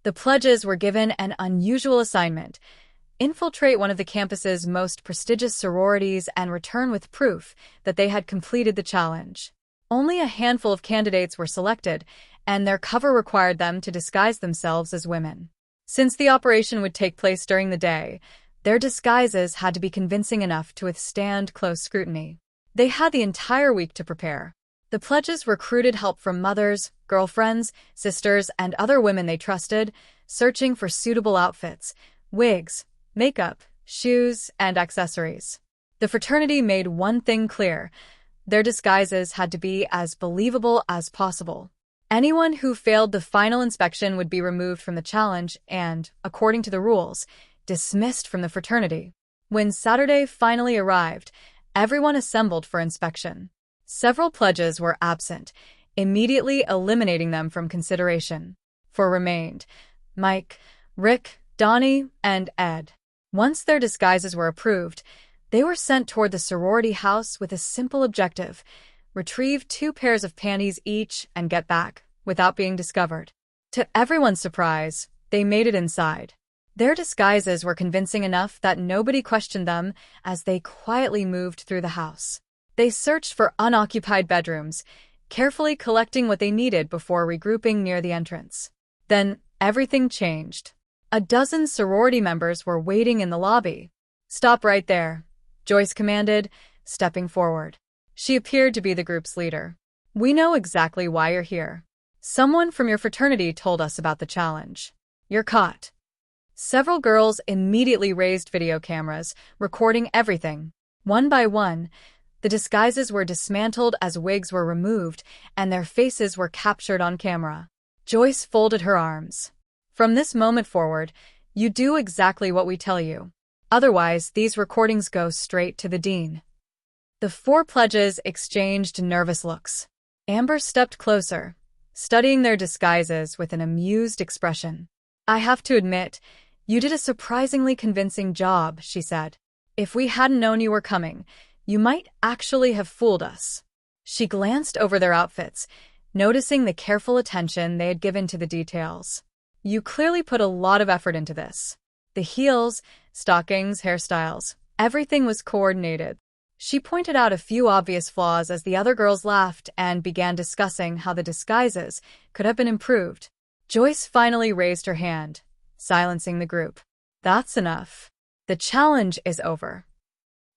The pledges were given an unusual assignment: infiltrate one of the campus's most prestigious sororities and return with proof that they had completed the challenge. Only a handful of candidates were selected, and their cover required them to disguise themselves as women. Since the operation would take place during the day, their disguises had to be convincing enough to withstand close scrutiny. They had the entire week to prepare. The pledges recruited help from mothers, girlfriends, sisters, and other women they trusted, searching for suitable outfits, wigs, makeup, shoes, and accessories. The fraternity made one thing clear: their disguises had to be as believable as possible. Anyone who failed the final inspection would be removed from the challenge and, according to the rules, dismissed from the fraternity. When Saturday finally arrived, everyone assembled for inspection. Several pledges were absent, immediately eliminating them from consideration. 4 remained: Mike, Rick, Donnie, and Ed. Once their disguises were approved, they were sent toward the sorority house with a simple objective: retrieve 2 pairs of panties each and get back, without being discovered. To everyone's surprise, they made it inside. Their disguises were convincing enough that nobody questioned them as they quietly moved through the house. They searched for unoccupied bedrooms, carefully collecting what they needed before regrouping near the entrance. Then, everything changed. A dozen sorority members were waiting in the lobby. "Stop right there," Joyce commanded, stepping forward. She appeared to be the group's leader. "We know exactly why you're here. Someone from your fraternity told us about the challenge. You're caught." Several girls immediately raised video cameras, recording everything. One by one, the disguises were dismantled as wigs were removed, and their faces were captured on camera. Joyce folded her arms. "From this moment forward, you do exactly what we tell you. Otherwise, these recordings go straight to the dean." The 4 pledges exchanged nervous looks. Amber stepped closer, studying their disguises with an amused expression. "I have to admit, you did a surprisingly convincing job," she said. "If we hadn't known you were coming, you might actually have fooled us." She glanced over their outfits, noticing the careful attention they had given to the details. "You clearly put a lot of effort into this. The heels, stockings, hairstyles, everything was coordinated." She pointed out a few obvious flaws as the other girls laughed and began discussing how the disguises could have been improved. Joyce finally raised her hand, silencing the group. "That's enough. The challenge is over."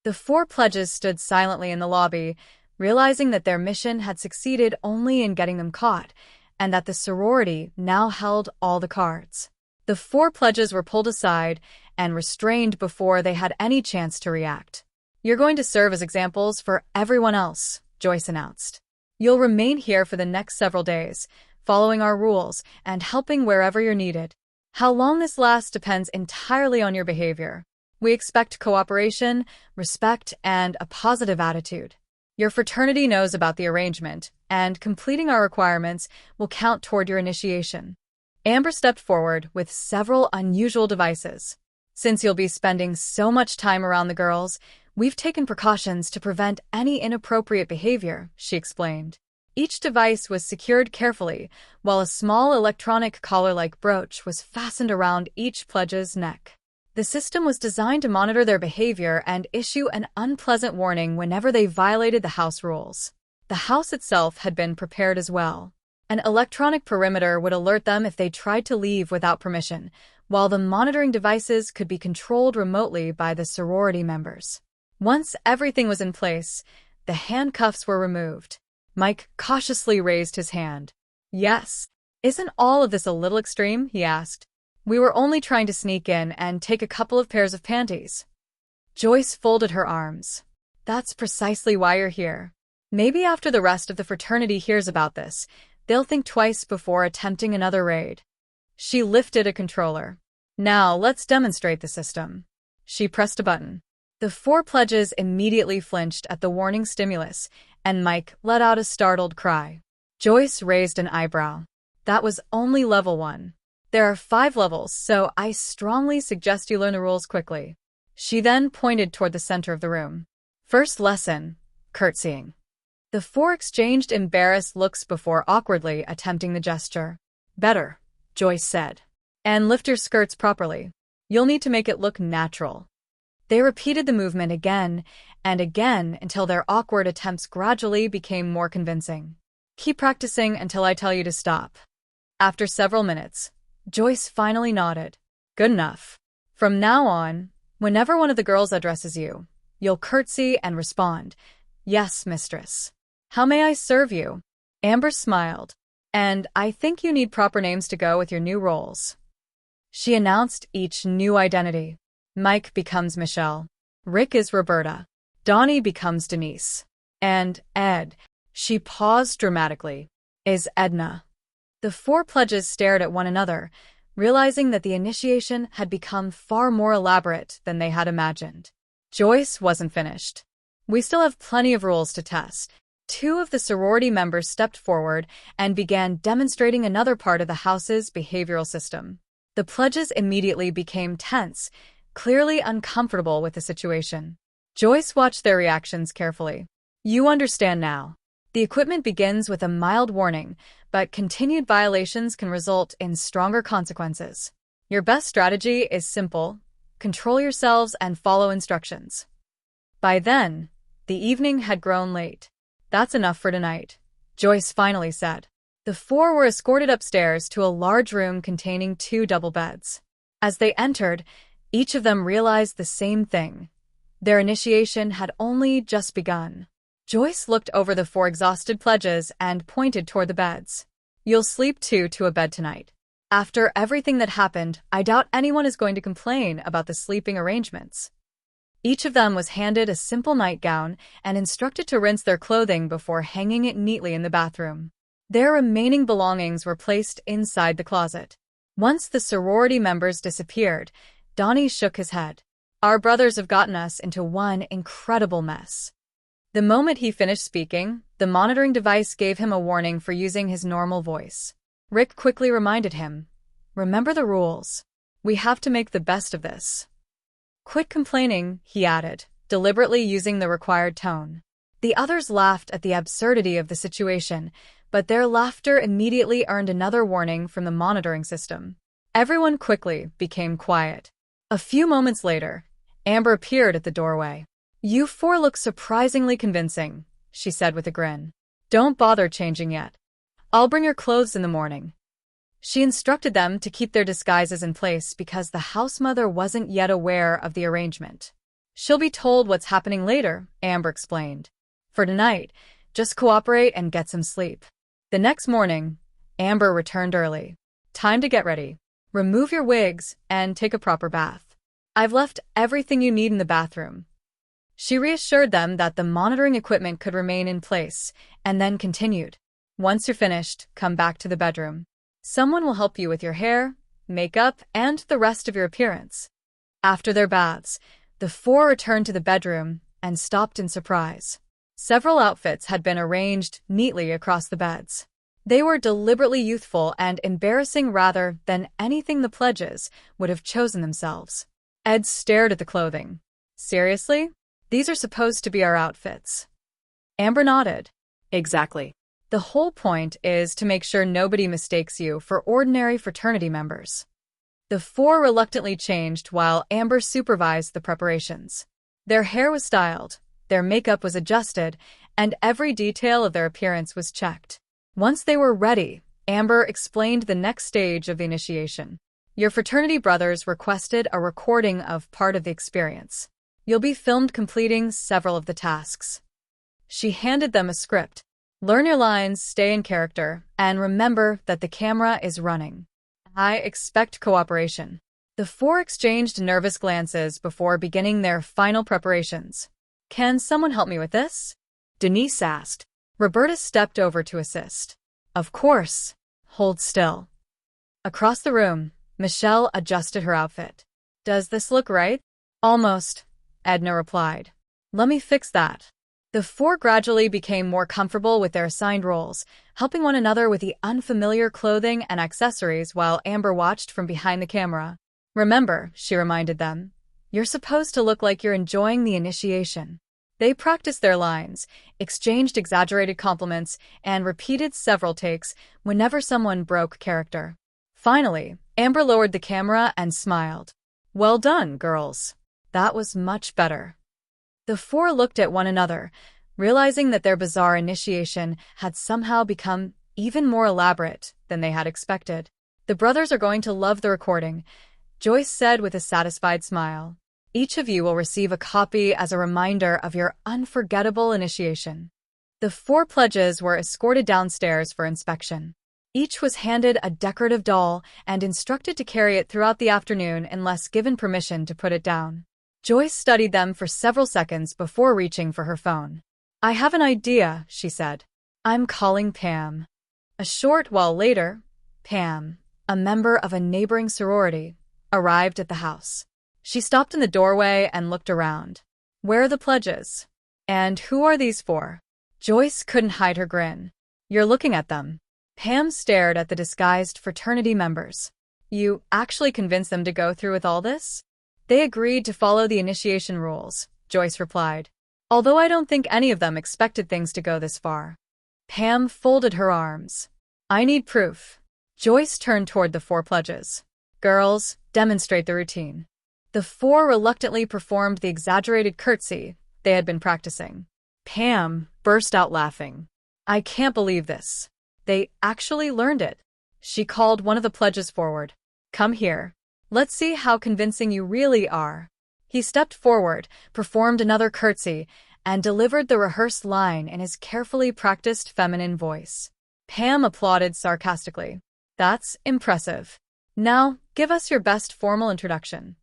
The 4 pledges stood silently in the lobby, realizing that their mission had succeeded only in getting them caught, and that the sorority now held all the cards. The 4 pledges were pulled aside and restrained before they had any chance to react. "You're going to serve as examples for everyone else," Joyce announced. "You'll remain here for the next several days, following our rules and helping wherever you're needed. How long this lasts depends entirely on your behavior. We expect cooperation, respect, and a positive attitude. Your fraternity knows about the arrangement, and completing our requirements will count toward your initiation." Amber stepped forward with several unusual devices. "Since you'll be spending so much time around the girls, we've taken precautions to prevent any inappropriate behavior," she explained. Each device was secured carefully, while a small electronic collar-like brooch was fastened around each pledge's neck. The system was designed to monitor their behavior and issue an unpleasant warning whenever they violated the house rules. The house itself had been prepared as well. An electronic perimeter would alert them if they tried to leave without permission, while the monitoring devices could be controlled remotely by the sorority members. Once everything was in place, the handcuffs were removed. Mike cautiously raised his hand. "Yes. Isn't all of this a little extreme?" he asked. "We were only trying to sneak in and take a couple of pairs of panties." Joyce folded her arms. "That's precisely why you're here. Maybe after the rest of the fraternity hears about this, they'll think twice before attempting another raid." She lifted a controller. "Now let's demonstrate the system." She pressed a button. The 4 pledges immediately flinched at the warning stimulus, and Mike let out a startled cry. Joyce raised an eyebrow. "That was only level 1. There are 5 levels, so I strongly suggest you learn the rules quickly." She then pointed toward the center of the room. "First lesson, curtsying." The 4 exchanged embarrassed looks before awkwardly attempting the gesture. "Better," Joyce said. And lift your skirts properly. You'll need to make it look natural. They repeated the movement again and again until their awkward attempts gradually became more convincing. Keep practicing until I tell you to stop. After several minutes, Joyce finally nodded. Good enough. From now on, whenever one of the girls addresses you, you'll curtsy and respond, Yes, mistress. How may I serve you? Amber smiled. And I think you need proper names to go with your new roles. She announced each new identity. Mike becomes Michelle. Rick is Roberta. Donnie becomes Denise. And Ed, she paused dramatically, is Edna. The 4 pledges stared at one another, realizing that the initiation had become far more elaborate than they had imagined. Joyce wasn't finished. We still have plenty of rules to test. 2 of the sorority members stepped forward and began demonstrating another part of the house's behavioral system. The pledges immediately became tense, clearly uncomfortable with the situation. Joyce watched their reactions carefully. You understand now. The equipment begins with a mild warning, but continued violations can result in stronger consequences. Your best strategy is simple: control yourselves and follow instructions. By then, the evening had grown late. That's enough for tonight, Joyce finally said. The 4 were escorted upstairs to a large room containing 2 double beds. As they entered, each of them realized the same thing. Their initiation had only just begun. Joyce looked over the 4 exhausted pledges and pointed toward the beds. You'll sleep 2 to a bed tonight. After everything that happened, I doubt anyone is going to complain about the sleeping arrangements. Each of them was handed a simple nightgown and instructed to rinse their clothing before hanging it neatly in the bathroom. Their remaining belongings were placed inside the closet. Once the sorority members disappeared, Donnie shook his head. Our brothers have gotten us into one incredible mess. The moment he finished speaking, the monitoring device gave him a warning for using his normal voice. Rick quickly reminded him, Remember the rules. We have to make the best of this. Quit complaining, he added, deliberately using the required tone. The others laughed at the absurdity of the situation, but their laughter immediately earned another warning from the monitoring system. Everyone quickly became quiet. A few moments later, Amber appeared at the doorway. You 4 look surprisingly convincing, she said with a grin. Don't bother changing yet. I'll bring your clothes in the morning. She instructed them to keep their disguises in place because the house mother wasn't yet aware of the arrangement. She'll be told what's happening later, Amber explained. For tonight, just cooperate and get some sleep. The next morning, Amber returned early. Time to get ready. Remove your wigs and take a proper bath. I've left everything you need in the bathroom. She reassured them that the monitoring equipment could remain in place, and then continued. Once you're finished, come back to the bedroom. Someone will help you with your hair, makeup, and the rest of your appearance. After their baths, the 4 returned to the bedroom and stopped in surprise. Several outfits had been arranged neatly across the beds. They were deliberately youthful and embarrassing rather than anything the pledges would have chosen themselves. Ed stared at the clothing. Seriously? These are supposed to be our outfits. Amber nodded. Exactly. The whole point is to make sure nobody mistakes you for ordinary fraternity members. The 4 reluctantly changed while Amber supervised the preparations. Their hair was styled, their makeup was adjusted, and every detail of their appearance was checked. Once they were ready, Amber explained the next stage of the initiation. Your fraternity brothers requested a recording of part of the experience. You'll be filmed completing several of the tasks. She handed them a script. Learn your lines, stay in character, and remember that the camera is running. I expect cooperation. The 4 exchanged nervous glances before beginning their final preparations. Can someone help me with this? Denise asked. Roberta stepped over to assist. Of course. Hold still. Across the room, Michelle adjusted her outfit. Does this look right? Almost, Edna replied. Let me fix that. The 4 gradually became more comfortable with their assigned roles, helping one another with the unfamiliar clothing and accessories while Amber watched from behind the camera. Remember, she reminded them, you're supposed to look like you're enjoying the initiation. They practiced their lines, exchanged exaggerated compliments, and repeated several takes whenever someone broke character. Finally, Amber lowered the camera and smiled. Well done, girls. That was much better. The four looked at one another, realizing that their bizarre initiation had somehow become even more elaborate than they had expected. The brothers are going to love the recording, Joyce said with a satisfied smile. Each of you will receive a copy as a reminder of your unforgettable initiation. The four pledges were escorted downstairs for inspection. Each was handed a decorative doll and instructed to carry it throughout the afternoon unless given permission to put it down. Joyce studied them for several seconds before reaching for her phone. I have an idea, she said. I'm calling Pam. A short while later, Pam, a member of a neighboring sorority, arrived at the house. She stopped in the doorway and looked around. Where are the pledges? And who are these for? Joyce couldn't hide her grin. You're looking at them. Pam stared at the disguised fraternity members. You actually convinced them to go through with all this? They agreed to follow the initiation rules, Joyce replied. Although I don't think any of them expected things to go this far. Pam folded her arms. I need proof. Joyce turned toward the four pledges. Girls, demonstrate the routine. The four reluctantly performed the exaggerated curtsy they had been practicing. Pam burst out laughing. I can't believe this. They actually learned it. She called one of the pledges forward. Come here. Let's see how convincing you really are. He stepped forward, performed another curtsy, and delivered the rehearsed line in his carefully practiced feminine voice. Pam applauded sarcastically. That's impressive. Now, give us your best formal introduction.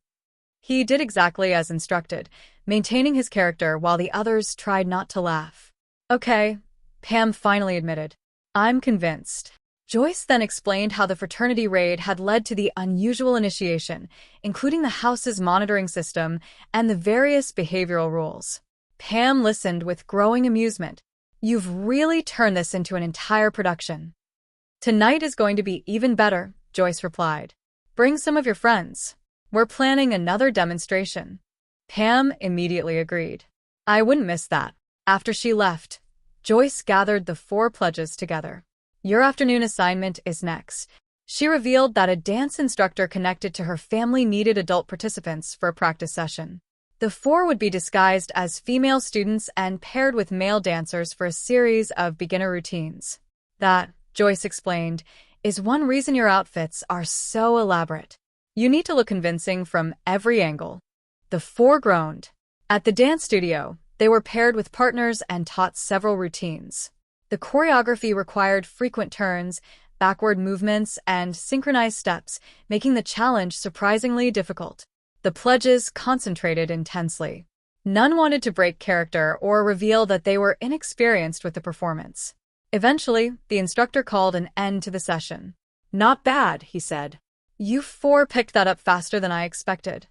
He did exactly as instructed, maintaining his character while the others tried not to laugh. Okay, Pam finally admitted. I'm convinced. Joyce then explained how the fraternity raid had led to the unusual initiation, including the house's monitoring system and the various behavioral rules. Pam listened with growing amusement. You've really turned this into an entire production. Tonight is going to be even better, Joyce replied. Bring some of your friends. We're planning another demonstration. Pam immediately agreed. I wouldn't miss that. After she left, Joyce gathered the four pledges together. Your afternoon assignment is next. She revealed that a dance instructor connected to her family needed adult participants for a practice session. The four would be disguised as female students and paired with male dancers for a series of beginner routines. That, Joyce explained, is one reason your outfits are so elaborate. You need to look convincing from every angle. The four groaned. At the dance studio, they were paired with partners and taught several routines. The choreography required frequent turns, backward movements, and synchronized steps, making the challenge surprisingly difficult. The pledges concentrated intensely. None wanted to break character or reveal that they were inexperienced with the performance. Eventually, the instructor called an end to the session. Not bad, he said. You four picked that up faster than I expected.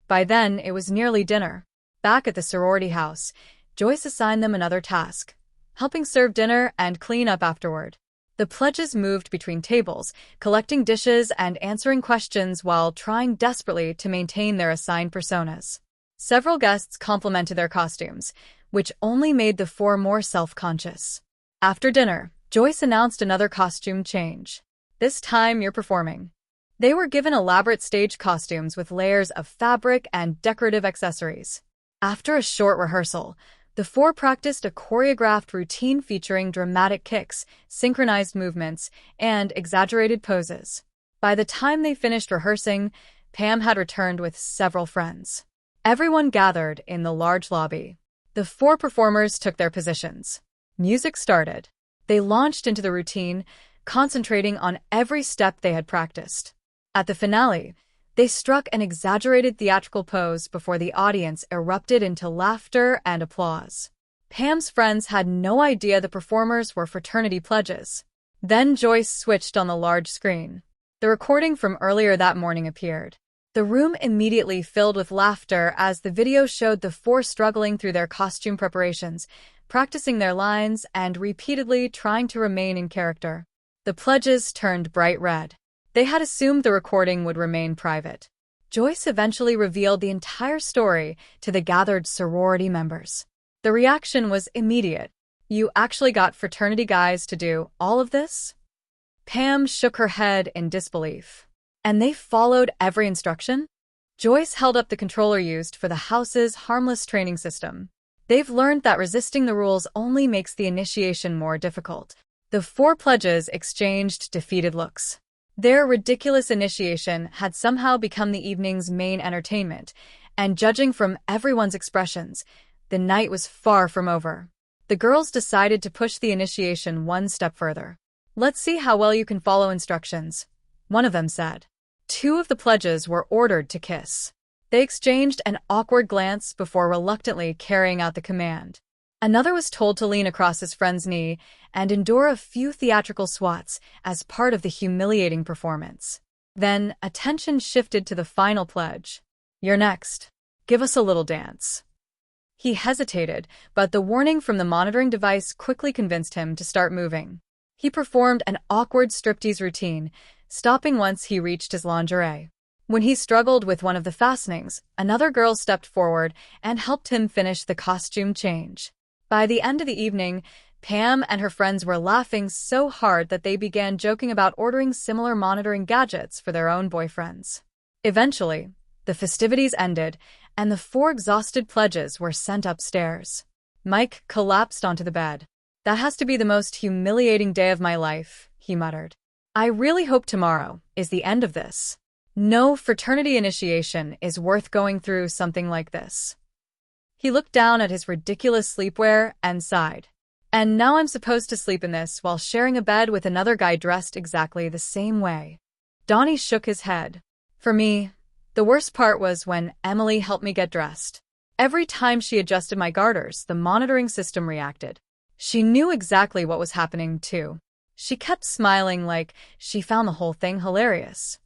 By then, it was nearly dinner. Back at the sorority house, Joyce assigned them another task, helping serve dinner and clean up afterward. The pledges moved between tables, collecting dishes and answering questions while trying desperately to maintain their assigned personas. Several guests complimented their costumes, which only made the four more self-conscious. After dinner, Joyce announced another costume change. This time you're performing. They were given elaborate stage costumes with layers of fabric and decorative accessories. After a short rehearsal, the four practiced a choreographed routine featuring dramatic kicks, synchronized movements, and exaggerated poses. By the time they finished rehearsing, Pam had returned with several friends. Everyone gathered in the large lobby. The four performers took their positions. Music started. They launched into the routine, concentrating on every step they had practiced. At the finale, they struck an exaggerated theatrical pose before the audience erupted into laughter and applause. Pam's friends had no idea the performers were fraternity pledges. Then Joyce switched on the large screen. The recording from earlier that morning appeared. The room immediately filled with laughter as the video showed the four struggling through their costume preparations, practicing their lines and repeatedly trying to remain in character. The pledges turned bright red. They had assumed the recording would remain private. Joyce eventually revealed the entire story to the gathered sorority members. The reaction was immediate. You actually got fraternity guys to do all of this? Pam shook her head in disbelief. And they followed every instruction? Joyce held up the controller used for the house's harmless training system. They've learned that resisting the rules only makes the initiation more difficult. The 4 pledges exchanged defeated looks. Their ridiculous initiation had somehow become the evening's main entertainment, and judging from everyone's expressions, the night was far from over. The girls decided to push the initiation one step further. "Let's see how well you can follow instructions," one of them said. 2 of the pledges were ordered to kiss. They exchanged an awkward glance before reluctantly carrying out the command. Another was told to lean across his friend's knee and endure a few theatrical swats as part of the humiliating performance. Then, attention shifted to the final pledge. "You're next. Give us a little dance." He hesitated, but the warning from the monitoring device quickly convinced him to start moving. He performed an awkward striptease routine, stopping once he reached his lingerie. When he struggled with one of the fastenings, another girl stepped forward and helped him finish the costume change. By the end of the evening, Pam and her friends were laughing so hard that they began joking about ordering similar monitoring gadgets for their own boyfriends. Eventually, the festivities ended, and the 4 exhausted pledges were sent upstairs. Mike collapsed onto the bed. "That has to be the most humiliating day of my life," he muttered. "I really hope tomorrow is the end of this. No fraternity initiation is worth going through something like this." He looked down at his ridiculous sleepwear and sighed. "And now I'm supposed to sleep in this while sharing a bed with another guy dressed exactly the same way." Donnie shook his head. "For me, the worst part was when Emily helped me get dressed. Every time she adjusted my garters, the monitoring system reacted. She knew exactly what was happening, too. She kept smiling like she found the whole thing hilarious."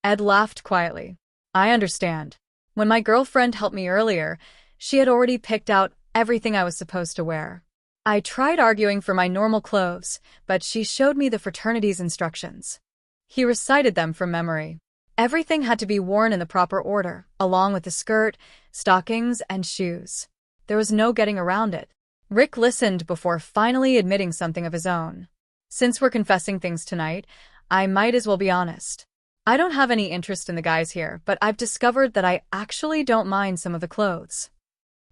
Ed laughed quietly. "I understand. When my girlfriend helped me earlier, she had already picked out everything I was supposed to wear. I tried arguing for my normal clothes, but she showed me the fraternity's instructions." He recited them from memory. Everything had to be worn in the proper order, along with the skirt, stockings, and shoes. There was no getting around it. Rick listened before finally admitting something of his own. "Since we're confessing things tonight, I might as well be honest. I don't have any interest in the guys here, but I've discovered that I actually don't mind some of the clothes."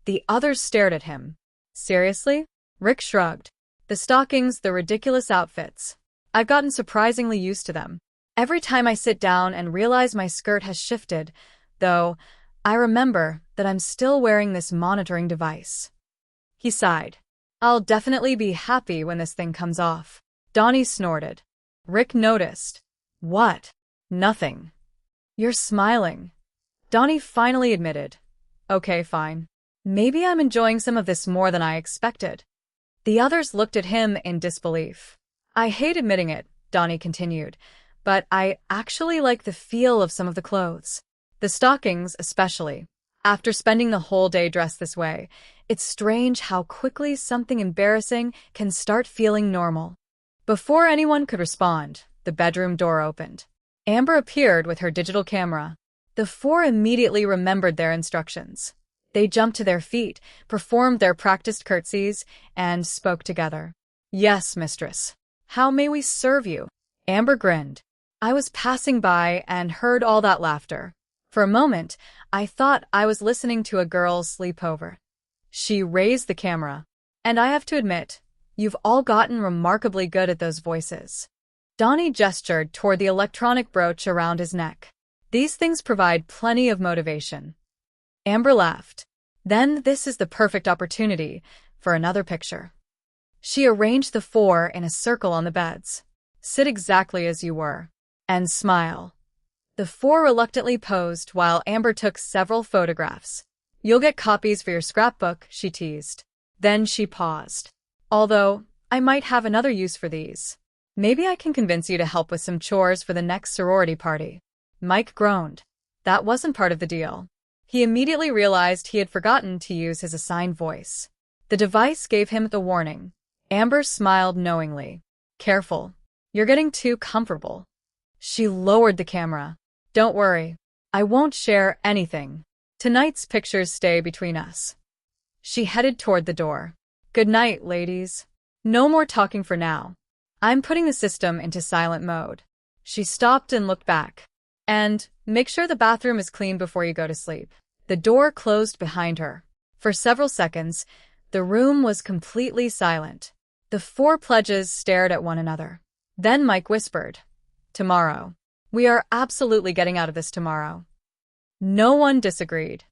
The others stared at him. "Seriously?" Rick shrugged. "The stockings, the ridiculous outfits. I've gotten surprisingly used to them. Every time I sit down and realize my skirt has shifted, though, I remember that I'm still wearing this monitoring device." He sighed. "I'll definitely be happy when this thing comes off." Donnie snorted. Rick noticed. "What?" "Nothing." "You're smiling." Donnie finally admitted. "Okay, fine. Maybe I'm enjoying some of this more than I expected." The others looked at him in disbelief. "I hate admitting it," Donnie continued, "but I actually like the feel of some of the clothes. The stockings, especially. After spending the whole day dressed this way, it's strange how quickly something embarrassing can start feeling normal." Before anyone could respond, the bedroom door opened. Amber appeared with her digital camera. The 4 immediately remembered their instructions. They jumped to their feet, performed their practiced curtsies, and spoke together. "Yes, mistress. How may we serve you?" Amber grinned. "I was passing by and heard all that laughter. For a moment, I thought I was listening to a girl's sleepover." She raised the camera. "And I have to admit, you've all gotten remarkably good at those voices." Donnie gestured toward the electronic brooch around his neck. "These things provide plenty of motivation." Amber laughed. "Then this is the perfect opportunity for another picture." She arranged the 4 in a circle on the beds. "Sit exactly as you were. And smile." The 4 reluctantly posed while Amber took several photographs. "You'll get copies for your scrapbook," she teased. Then she paused. "Although, I might have another use for these. Maybe I can convince you to help with some chores for the next sorority party." Mike groaned. That wasn't part of the deal. He immediately realized he had forgotten to use his assigned voice. The device gave him the warning. Amber smiled knowingly. "Careful. You're getting too comfortable." She lowered the camera. "Don't worry. I won't share anything. Tonight's pictures stay between us." She headed toward the door. "Good night, ladies. No more talking for now. I'm putting the system into silent mode. She stopped and looked back. And make sure the bathroom is clean before you go to sleep. The door closed behind her. For several seconds, the room was completely silent. The four pledges stared at one another. Then Mike whispered, "Tomorrow. We are absolutely getting out of this tomorrow." No one disagreed.